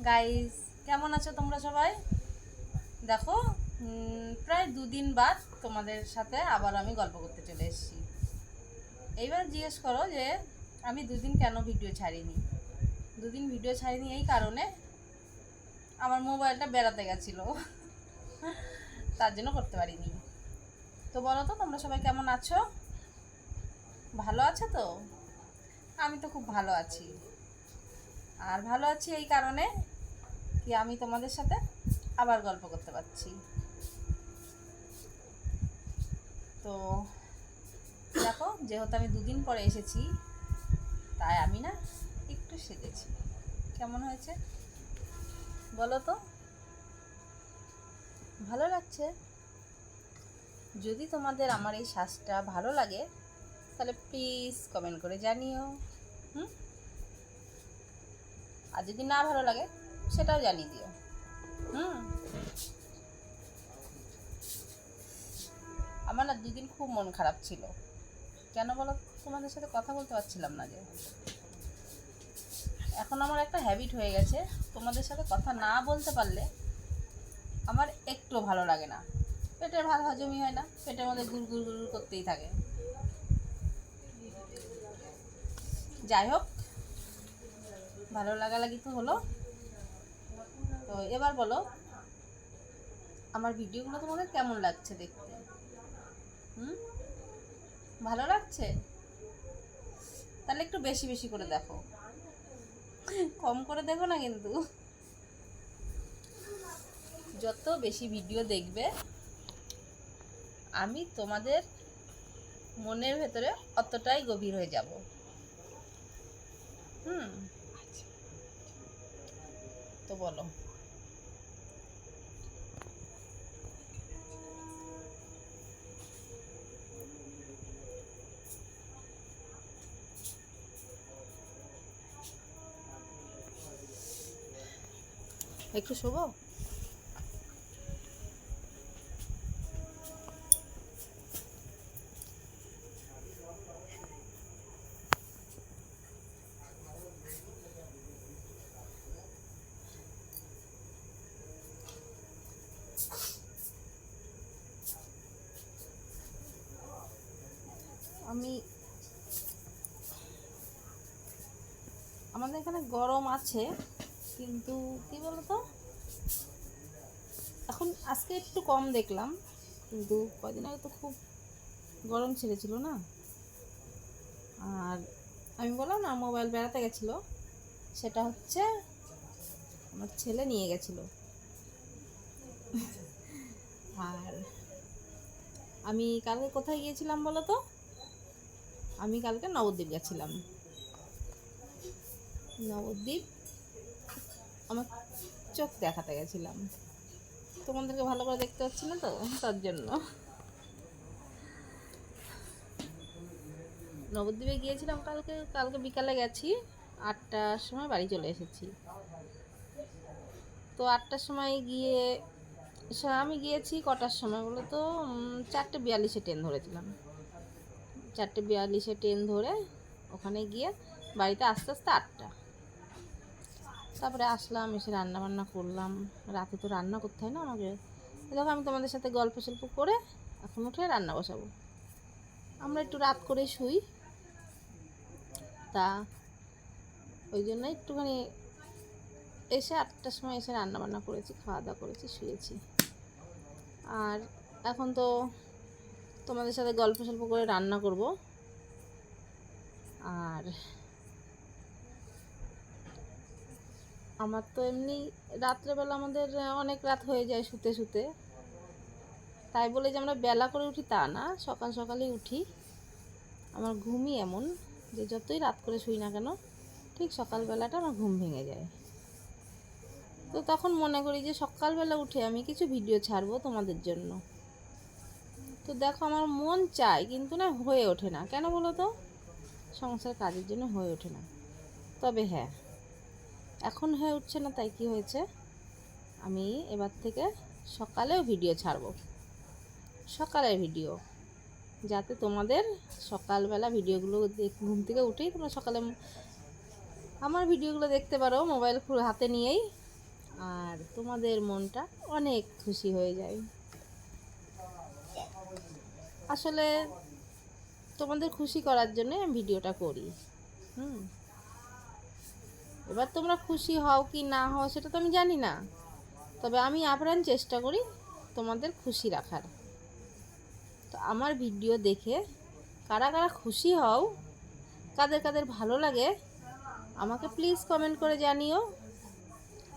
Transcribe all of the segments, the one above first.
Guys, কেমন আছো তোমরা সবাই? দেখো, প্রায় 2 দিন বাদ তোমাদের সাথে আবার আমি গল্প করতে চলে এসেছি। এইবার জিজ্ঞেস করো যে আমি 2 দিন কেন ভিডিও ছাড়িনি। 2 দিন ভিডিও ছাড়িনি এই কারণে, আমার মোবাইলটা বেড়াতে গেছিলো, তার জন্য করতে পারিনি। তো বলো তো, তোমরা সবাই কেমন আছো? ভালো আছো তো? আমি তো খুব ভালো আছি। আর ভালো আছি এই কারণে কি আমি তোমাদের সাথে আবার গল্প করতে পারছি। তো দেখো, যেহেতু আমি 2 দিন পরে এসেছি, তাই আমি না একটু সেজেছি। কেমন হয়েছে বলো তো? ভালো লাগছে? যদি তোমাদের আমার এই সাজটা ভালো লাগে তাহলে প্লিজ কমেন্ট করে জানিও। হুম, আর যদি না ভালো লাগে সেটাও জানিয়ে দিও। হুম, আমার না 2 দিন খুব মন খারাপ ছিল। কেন বলো? তোমাদের সাথে কথা বলতে পারছিলাম না যে। এখন আমার একটা হ্যাবিট হয়ে গেছে, তোমাদের সাথে কথা না বলতে পারলে আমার একটু ভালো লাগে না। পেটের ভাত হজমই হয় না, পেটের মধ্যে গুড় গুড় গুড় করতেই থাকে। যাই হোক, ভালো লাগি তো হলো। তো এবার বলো, আমার ভিডিওগুলো তোমাদের কেমন লাগছে দেখতে? হুম, ভালো লাগছে? তাহলে একটু বেশি বেশি করে দেখো, কম করে দেখো না কিন্তু। যত বেশি ভিডিও দেখবে আমি তোমাদের মনের ভেতরে অতটাই গভীর হয়ে যাব। হুম, তো বলো। একটু শোবো? আমি আমাদের এখানে গরম আছে, কিন্তু কি বলতো, এখন আজকে একটু কম দেখলাম, কিন্তু কয়দিন আগে তো খুব গরম ছেড়েছিল না। আর আমি বললাম না মোবাইল বেড়াতে গেছিলো, সেটা হচ্ছে আমার ছেলে নিয়ে গেছিলো। আর আমি কালকে কোথায় গিয়েছিলাম বলো তো? আমি কালকে নবদ্বীপ গেছিলাম। নবদ্বীপ আমার চোখ দেখাতে গেছিলাম। তোমাদেরকে ভালো করে দেখতে পাচ্ছি না তো, তার জন্য। নবদ্বীপে গিয়েছিলাম কালকে বিকালে গেছি, 8টার সময় বাড়ি চলে এসেছি। তো 8টার সময় গিয়ে আমি গিয়েছি কটার সময় বলো তো? 4:42-এ ট্রেন ধরেছিলাম। 4:42-এ ট্রেন ধরে ওখানে গিয়ে বাড়িতে আস্তে আস্তে 8টা। তারপরে আসলাম, এসে রান্না বান্না করলাম। রাতে তো রান্না করতে হয় না আমাকে। দেখো, আমি তোমাদের সাথে গল্প সল্প করে এখন উঠে রান্না বসাবো। আমরা একটু রাত করে শুই, তা ওই জন্য একটুখানি এসে 8টার সময় এসে রান্না বান্না করেছি, খাওয়া দাওয়া করেছি, শুয়েছি। আর এখন তো তোমাদের সাথে গল্প সল্প করে রান্না করব। আর আমার তো এমনি রাত্রেবেলা আমাদের অনেক রাত হয়ে যায় শুতে শুতে, তাই বলে যে আমরা বেলা করে উঠি তা না, সকাল সকালেই উঠি। আমার ঘুমই এমন যে যতই রাত করে শুই না কেন, ঠিক সকালবেলাটা আমার ঘুম ভেঙে যায়। তো তখন মনে করি যে সকালবেলা উঠে আমি কিছু ভিডিও ছাড়বো তোমাদের জন্য। তো দেখো, আমার মন চায় কিন্তু না, হয়ে ওঠে না। কেন বলো তো? সংসার কাজের জন্য হয়ে ওঠে না। তবে হ্যাঁ, এখন হয়ে উঠছে না, তাই কি হয়েছে, আমি এবার থেকে সকালেও ভিডিও ছাড়বো। সকালের ভিডিও, যাতে তোমাদের সকালবেলা ভিডিওগুলো ঘুম থেকে উঠেই তোমরা সকালে আমার ভিডিওগুলো দেখতে পারো, মোবাইল হাতে নিয়েই। আর তোমাদের মনটা অনেক খুশি হয়ে যায়। আসলে তোমাদের খুশি করার জন্য আমি ভিডিওটা করি। এবার তোমরা খুশি হও কি না হও সেটা তো আমি জানি না, তবে আমি আপ্রাণ চেষ্টা করি তোমাদের খুশি রাখার। তো আমার ভিডিও দেখে কারা কারা খুশি হও, কাদের কাদের ভালো লাগে আমাকে প্লিজ কমেন্ট করে জানিও।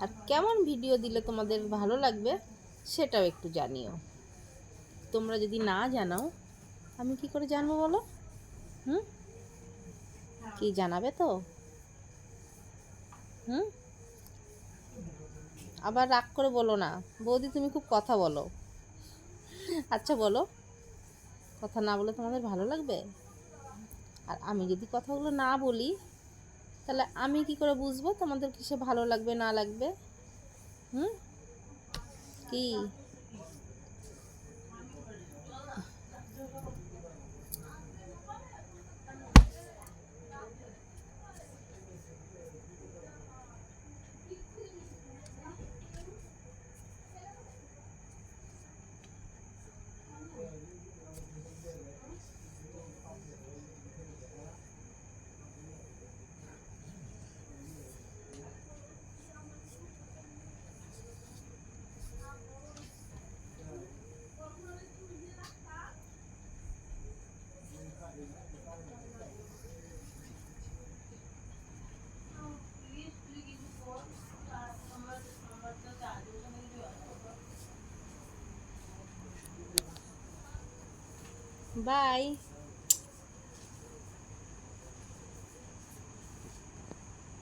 আর কেমন ভিডিও দিলে তোমাদের ভালো লাগবে সেটাও একটু জানিও। তোমরা যদি না জানাও আমি কি করে জানবো বলো? কি জানাবে তো? আবার রাগ করে বলো না, বৌদি তুমি খুব কথা বলো। আচ্ছা বলো, কথা না বলে তোমাদের ভালো লাগবে? আর আমি যদি কথাগুলো না বলি তাহলে আমি কি করে বুঝবো তোমাদের কিসে ভালো লাগবে না লাগবে? কি বাই।